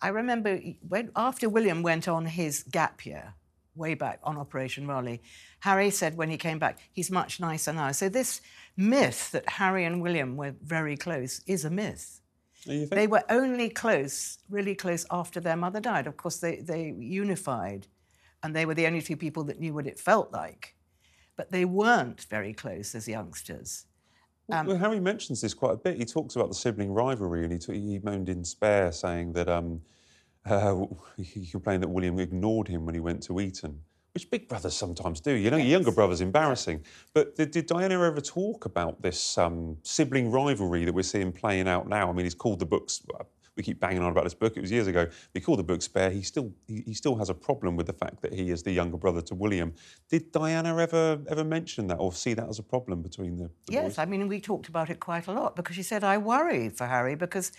I remember after William went on his gap year, way back on Operation Raleigh, Harry said when he came back, he's much nicer now. So this myth that Harry and William were very close is a myth. You think? They were only close, really close, after their mother died. Of course, they unified, and they were the only two people that knew what it felt like. But they weren't very close as youngsters. Well, Harry mentions this quite a bit. He talks about the sibling rivalry, and he moaned in spare, saying that he complained that William ignored him when he went to Eton, which big brothers sometimes do. You know, your younger brother's embarrassing. But did Diana ever talk about this sibling rivalry that we're seeing playing out now? I mean, he's called the books. We keep banging on about this book. It was years ago. We called the book Spare. He still has a problem with the fact that he is the younger brother to William. Did Diana ever mention that or see that as a problem between the Yes, boys? I mean, we talked about it quite a lot because she said, I worry for Harry because...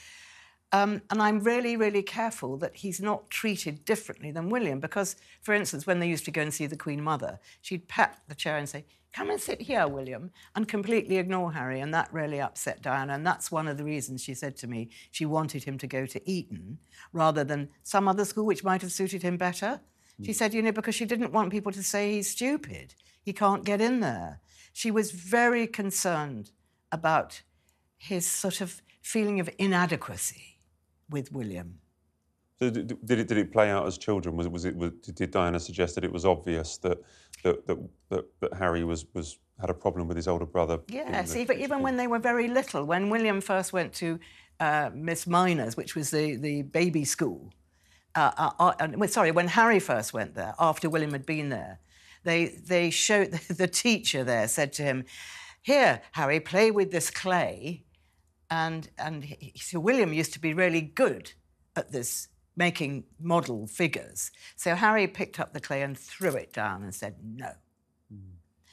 and I'm really, really careful that he's not treated differently than William because, for instance, when they used to go and see the Queen Mother, she'd pat the chair and say, come and sit here, William, and completely ignore Harry, and that really upset Diana, and that's one of the reasons she said to me she wanted him to go to Eton rather than some other school which might have suited him better. She said, you know, because she didn't want people to say he's stupid, he can't get in there. She was very concerned about his sort of feeling of inadequacy with William. So did it play out as children? Did Diana suggest that it was obvious that Harry had a problem with his older brother? Yes, even when they were very little, when William first went to Miss Minor's, which was the baby school. When Harry first went there, after William had been there, they showed the teacher there said to him, "Here, Harry, play with this clay." And so William used to be really good at this, making model figures. So Harry picked up the clay and threw it down and said, no.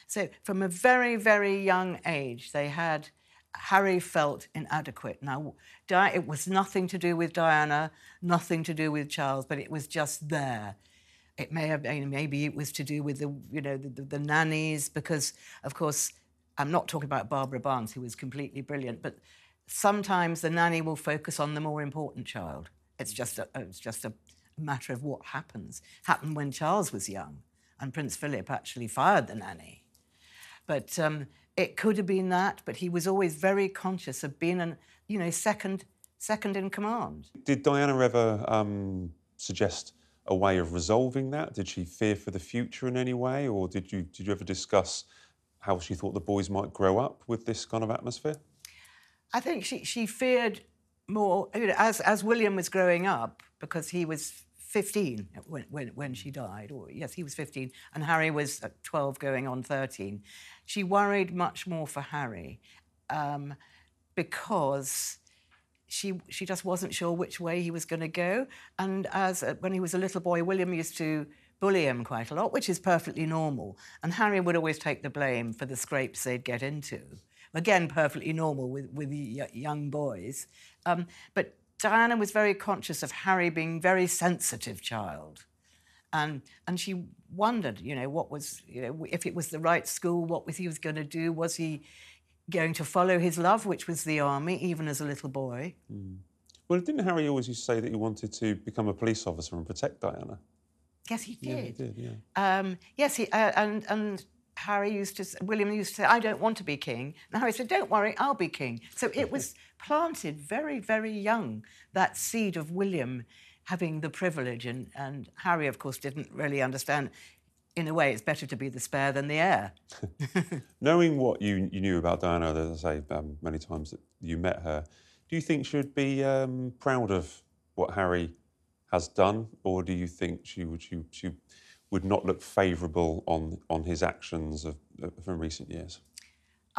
So from a very, very young age, Harry felt inadequate. Now, it was nothing to do with Diana, nothing to do with Charles, but it was just there. It may have been, maybe it was to do with the nannies, because, of course, I'm not talking about Barbara Barnes, who was completely brilliant, but sometimes the nanny will focus on the more important child. It's just a matter of what happens. Happened when Charles was young, and Prince Philip actually fired the nanny. But it could have been that, but he was always very conscious of being second in command. Did Diana ever suggest a way of resolving that? Did she fear for the future in any way, or did you ever discuss how she thought the boys might grow up with this kind of atmosphere? I think she feared more, as William was growing up, because he was 15 when she died. Or yes, he was 15, and Harry was 12 going on 13. She worried much more for Harry because she just wasn't sure which way he was going to go. And when he was a little boy, William used to bully him quite a lot, which is perfectly normal. And Harry would always take the blame for the scrapes they'd get into. Again, perfectly normal with young boys. But Diana was very conscious of Harry being a very sensitive child. And she wondered, what was, if it was the right school, what he was going to do? Was he going to follow his love, which was the army, even as a little boy? Mm. Well, didn't Harry always used to say that he wanted to become a police officer and protect Diana? Yes, he did. Yeah, he did, yeah. Yes, and William used to say, I don't want to be king. And Harry said, don't worry, I'll be king. So it was planted very, very young, that seed of William having the privilege. And Harry, of course, didn't really understand. In a way, it's better to be the spare than the heir. Knowing what you knew about Diana, as I say many times that you met her, do you think she would be proud of what Harry has done, or do you think she would not look favourable on his actions from recent years?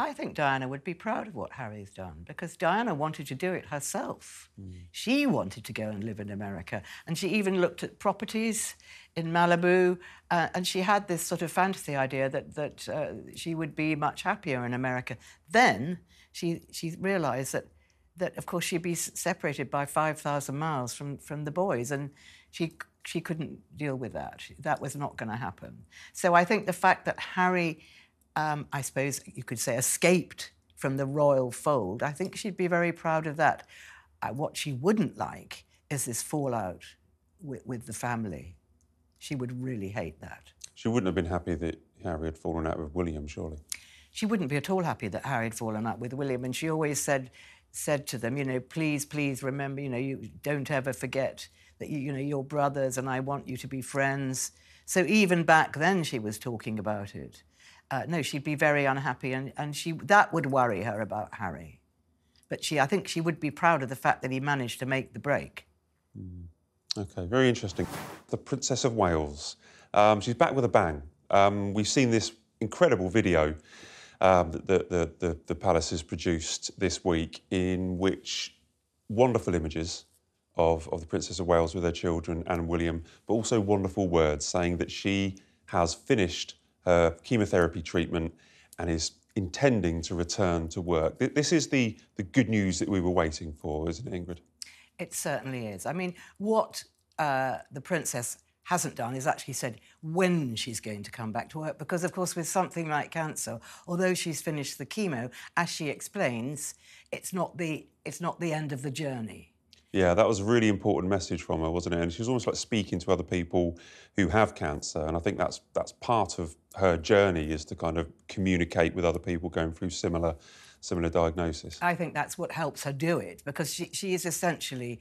I think Diana would be proud of what Harry's done, because Diana wanted to do it herself. She wanted to go and live in America, and she even looked at properties in Malibu, and she had this sort of fantasy idea that she would be much happier in America. Then she realised that of course she'd be separated by 5,000 miles from the boys, and she couldn't deal with that. That was not going to happen. So I think the fact that Harry, I suppose you could say, escaped from the royal fold, I think she'd be very proud of that. What she wouldn't like is this fallout with the family. She would really hate that. She wouldn't have been happy that Harry had fallen out with William, surely. She wouldn't be at all happy that Harry had fallen out with William, and she always said to them, you know, please, please remember, you know, you don't ever forget that you know, you're brothers, and I want you to be friends. So even back then, she was talking about it. No, she'd be very unhappy, and that would worry her about Harry. But I think she would be proud of the fact that he managed to make the break. OK, very interesting. The Princess of Wales. She's back with a bang. We've seen this incredible video that the palace has produced this week, in which wonderful images of the Princess of Wales with her children and William, but also wonderful words saying that she has finished her chemotherapy treatment and is intending to return to work. This is the good news that we were waiting for, isn't it, Ingrid? It certainly is. I mean, what the Princess hasn't done is actually said when she's going to come back to work, because, of course, with something like cancer, although she's finished the chemo, as she explains, it's not the end of the journey. Yeah, that was a really important message from her, wasn't it? And she was almost like speaking to other people who have cancer, and I think that's part of her journey, is to kind of communicate with other people going through similar diagnosis. I think that's what helps her do it, because she is essentially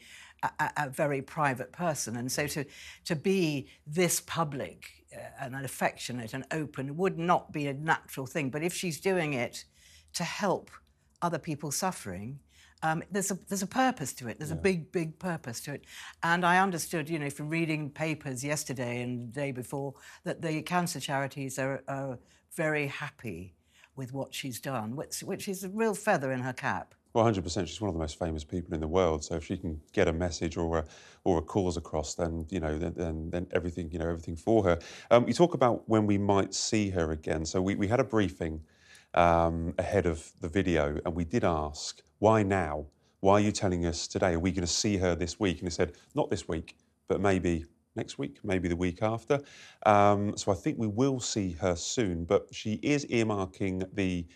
a very private person, and so to be this public and affectionate and open would not be a natural thing. But if she's doing it to help other people suffering, there's a purpose to it. There's a big purpose to it. And I understood, you know, from reading papers yesterday and the day before, that the cancer charities are very happy with what she's done, which is a real feather in her cap. Well, 100%. She's one of the most famous people in the world. So if she can get a message or a cause across, then you know, then everything, you know, everything for her. You talk about when we might see her again. So we had a briefing ahead of the video, and we did ask, why now? Why are you telling us today? Are we going to see her this week? And they said, not this week, but maybe next week, maybe the week after. So I think we will see her soon, but she is earmarking the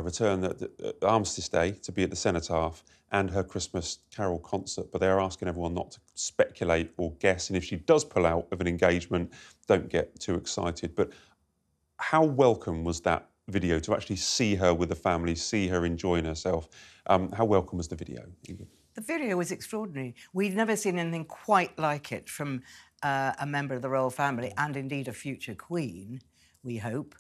return at Armistice Day to be at the Cenotaph and her Christmas Carol concert, but they're asking everyone not to speculate or guess, and if she does pull out of an engagement, don't get too excited. But how welcome was that video, to actually see her with the family, see her enjoying herself? How welcome was the video, Ingrid? The video was extraordinary. We'd never seen anything quite like it from a member of the royal family, and indeed a future queen, we hope.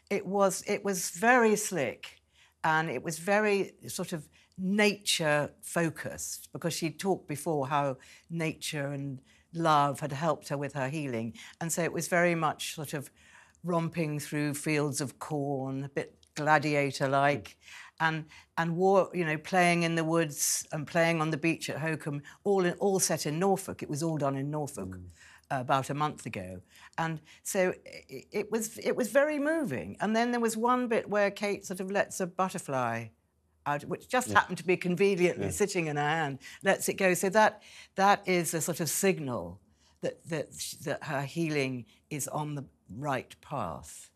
It was very slick, and it was very sort of nature-focused, because she'd talked before how nature and love had helped her with her healing, and so it was very much sort of romping through fields of corn, a bit gladiator-like, and war, you know, playing in the woods and playing on the beach at Hokum, all set in Norfolk. It was all done in Norfolk about a month ago, and so it was very moving. And then there was one bit where Kate sort of lets a butterfly out, which just happened to be conveniently sitting in her hand, lets it go. So that is a sort of signal that her healing is on the right path.